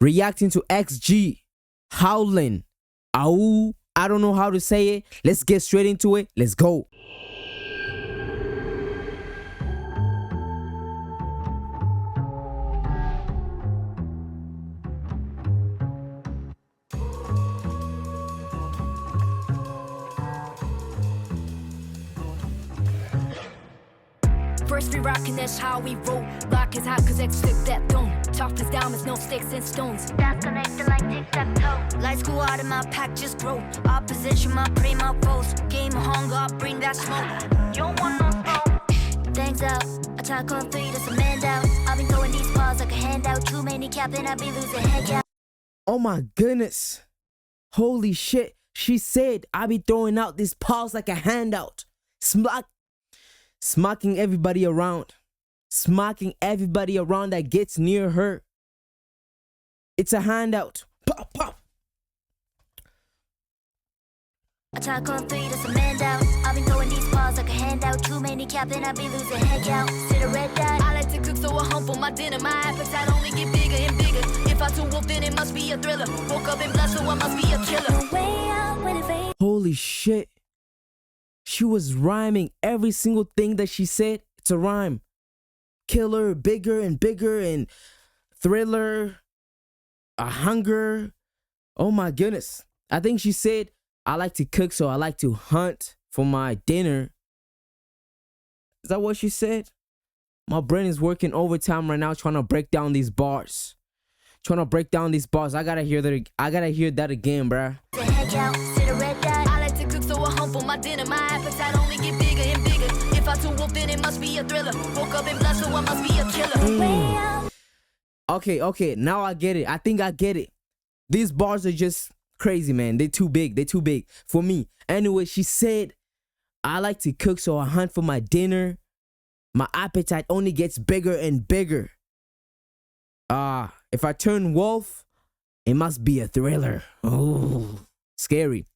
reacting to XG, Howling. Ow, I don't know how to say it. Let's get straight into it. Let's go. First we rockin', that's how we roll. Block is hot cause X took that tone. Top is diamonds, no sticks and stones. That's connected like tic-tac-toe. Lights go out and my pack just grow. Opposition, my prima foes. Game of hunger, bring that smoke. You don't want no smoke. Thanks out, attack on 3, that's a man down. I've been throwing these balls like a handout. Too many capping, I be losing head count. Oh my goodness. Holy shit. She said I be throwing out these paws like a handout. Smacking everybody around. Smacking everybody around that gets near her. It's a handout. Pop, pop. Attack on 3, that's a man down. I've been throwing these balls like a handout. Too many capping, I be losing head count. See the red dot. I like to cook, so I hump on my dinner. My appetite only get bigger and bigger. If I too wolf, then it must be a thriller. Woke up in blood, so I must be a killer. Way out when it fades. Holy shit. She was rhyming every single thing that she said. It's a rhyme. Killer, bigger and bigger, and thriller, a hunger. Oh my goodness. I think she said, I like to cook, so I like to hunt for my dinner. Is that what she said? My brain is working overtime right now trying to break down these bars. I gotta hear that again, bruh. I like to cook, so I hump on my dinner. My appetite only get bigger and bigger. If I too wolf, then it must be a thriller. Woke up in blood, so I must be a killer. Okay, now I get it. I think I get it. These bars are just crazy, man. They're too big for me. Anyway, she said, I like to cook, so I hunt for my dinner. My appetite only gets bigger and bigger. If I turn wolf, it must be a thriller. Oh, scary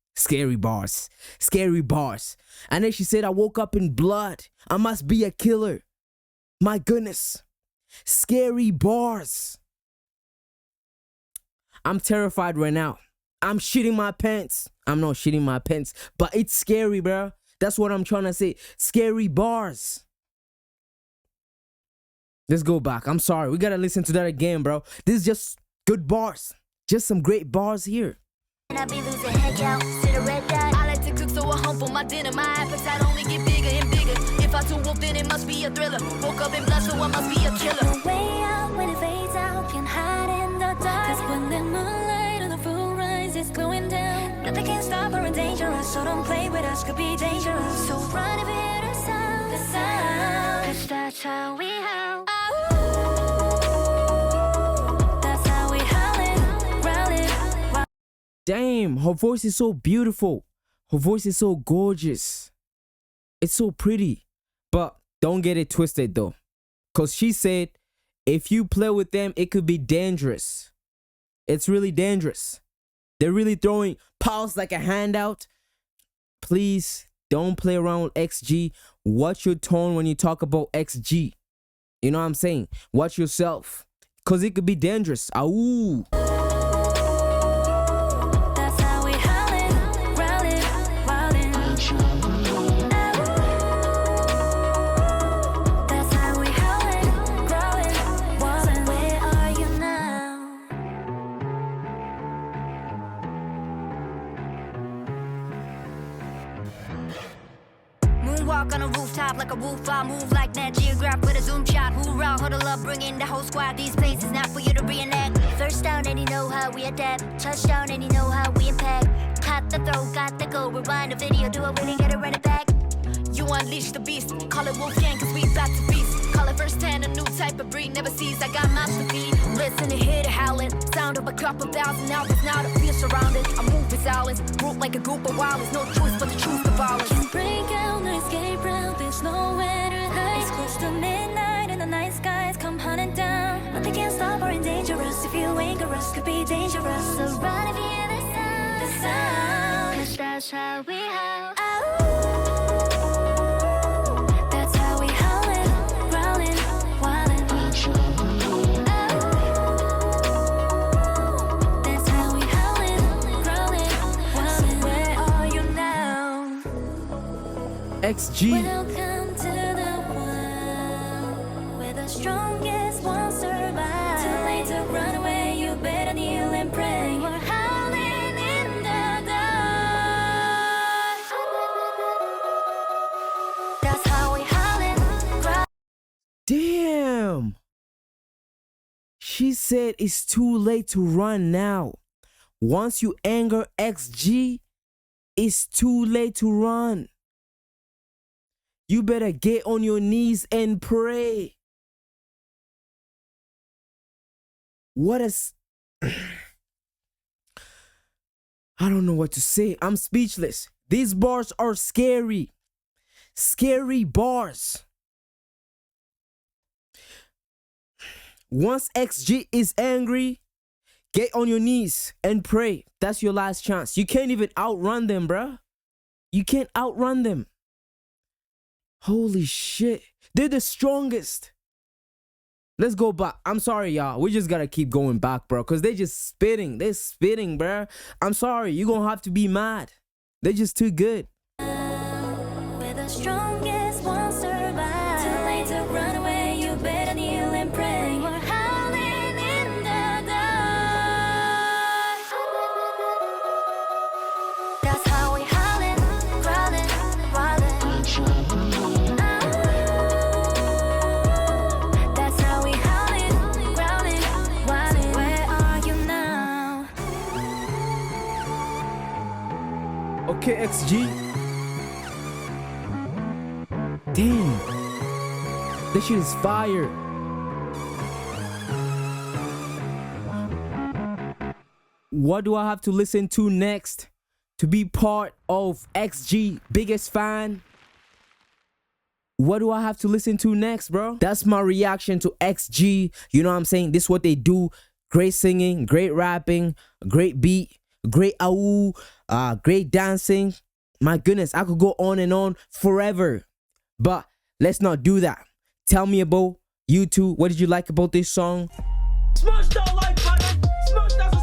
bars. And then she said, I woke up in blood. I must be a killer. My goodness. Scary bars. I'm terrified right now. I'm shitting my pants. I'm not shitting my pants, but it's scary, bro. That's what I'm trying to say. Scary bars. Let's go back. I'm sorry. We gotta listen to that again, bro. This is just good bars. Just some great bars here. I be losing head count. See the red dot. I like to cook, so I hump on my dinner. My appetite only get bigger and bigger. If I too wolf, then it must be a thriller. Woke up in blood, so I must be a killer. Way out when it fades out. Can hide in the dark. Cause when the moonlight on the full rise is going down, nothing can stop her and dangerous. So don't play with us, could be dangerous. So run if you hear the sound. Cause that's how we howl. That's how we howlin', growlin'. Damn, her voice is so beautiful. Her voice is so gorgeous. It's so pretty. But don't get it twisted though. Cause she said, if you play with them, it could be dangerous. It's really dangerous. They're really throwing paws like a handout. Please don't play around with XG. Watch your tone when you talk about XG. You know what I'm saying? Watch yourself. Cause it could be dangerous. Ooh. That's how we howlin', growlin', wildin'. That's how we howlin', growlin', wildin'. Where are you now? Moonwalk on a rooftop like a wolf. I move like that. Geograph with a zoom shot. Hoorah, huddle up, bring in the whole squad. These places not for you to reenact. First down and you know how we adapt. Touchdown and you know how we impact. Caught the throw, got the goal. Rewind the video, do it, really get it, run it back. You unleash the beast. Call it Wolfgang cause we back to feast. Call it first hand, a new type of breed. Never sees, I got mouths to feed. Listen to hear the howling. Sound of a couple thousand hours. Now to feel surrounded. I move with silence. Group like a group of wilds. No choice but to choose the violence. Can't break out, no escape route. There's nowhere to hide. It's close to midnight and the night skies come hunting down. Nothing can stop or endanger us. If you anger us, could be dangerous. So run if you hear the sound. Cause that's how we howl. That's how we howlin', growlin', wildin'. XG. Welcome to the world where the strongest won't survive. Too late to run away, you better kneel and pray. We're howling in the dark. That's how we howling. Damn. She said it's too late to run now. Once you anger XG, it's too late to run. You better get on your knees and pray. What is... I don't know what to say. I'm speechless. These bars are scary. Scary bars. Once XG is angry, get on your knees and pray. That's your last chance. You can't even outrun them, bruh. You can't outrun them. Holy shit. They're the strongest. Let's go back. I'm sorry, y'all. We just gotta keep going back, bro. Because they just spitting. They're spitting, bruh. I'm sorry. You're gonna have to be mad. They're just too good. Where the strongest won't survive. Too late to run away, you better kneel and pray. We're howling in the dark. That's how we howling, growling, wildin'. That's how we howling, growling, wildin'. Where are you now? Okay, XG. Damn. This shit is fire. What do I have to listen to next to be part of XG biggest fan? What do I have to listen to next, bro? That's my reaction to XG. You know what I'm saying? This is what they do. Great singing, great rapping, great beat, great great dancing. My goodness, I could go on and on forever. But let's not do that. Tell me about you two. What did you like about this song? Smash that like button. Smash that